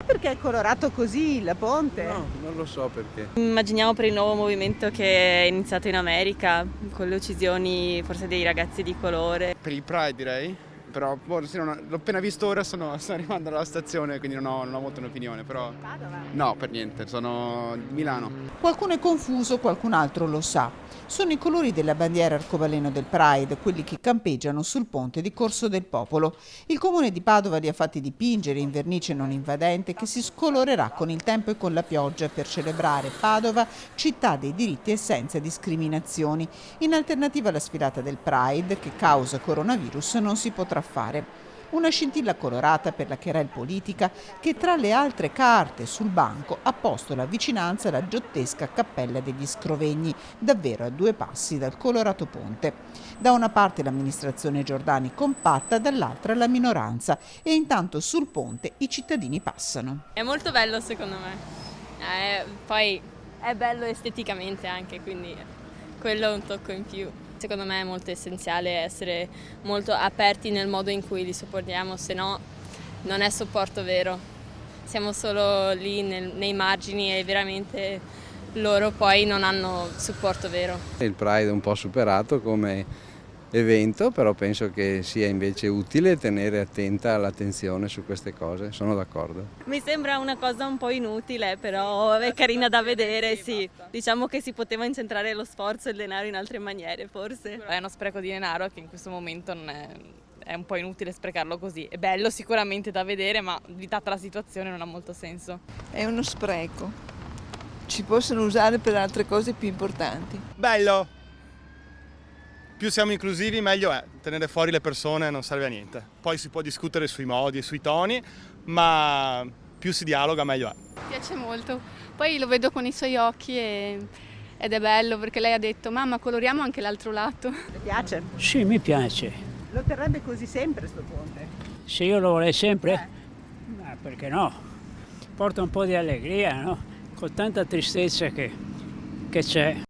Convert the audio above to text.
Perché è colorato così il ponte? No, non lo so perché. Immaginiamo per il nuovo movimento che è iniziato in America, con le uccisioni forse dei ragazzi di colore. Per il Pride direi, però sì, l'ho appena visto ora, sto arrivando alla stazione, quindi non ho molto un'opinione, però no, per niente, sono di Milano. Qualcuno è confuso, qualcun altro lo sa. Sono i colori della bandiera arcobaleno del Pride, quelli che campeggiano sul ponte di Corso del Popolo. Il comune di Padova li ha fatti dipingere in vernice non invadente che si scolorerà con il tempo e con la pioggia per celebrare Padova, città dei diritti e senza discriminazioni. In alternativa alla sfilata del Pride, che causa coronavirus non si potrà fare. Una scintilla colorata per la querel politica che tra le altre carte sul banco ha posto la vicinanza alla giottesca Cappella degli Scrovegni, davvero a 2 passi dal colorato ponte. Da una parte l'amministrazione Giordani compatta, dall'altra la minoranza e intanto sul ponte i cittadini passano. È molto bello secondo me, poi è bello esteticamente anche, quindi quello è un tocco in più. Secondo me è molto essenziale essere molto aperti nel modo in cui li sopportiamo, se no non è supporto vero. Siamo solo lì nei margini e veramente loro poi non hanno supporto vero. Il Pride è un po' superato come evento, però penso che sia invece utile tenere attenta l'attenzione su queste cose, sono d'accordo. Mi sembra una cosa un po' inutile, però è carina da vedere, sì. Diciamo che si poteva incentrare lo sforzo e il denaro in altre maniere, forse. È uno spreco di denaro che in questo momento non è un po' inutile sprecarlo così. È bello sicuramente da vedere, ma data la situazione non ha molto senso. È uno spreco. Ci possono usare per altre cose più importanti. Bello! Più siamo inclusivi meglio è, tenere fuori le persone non serve a niente. Poi si può discutere sui modi e sui toni, ma più si dialoga meglio è. Mi piace molto, poi lo vedo con i suoi occhi ed è bello perché lei ha detto mamma coloriamo anche l'altro lato. Le piace? Sì, mi piace. Lo terrebbe così sempre sto ponte? Se io lo vorrei sempre, ma perché no? Porta un po' di allegria, no? Con tanta tristezza che c'è.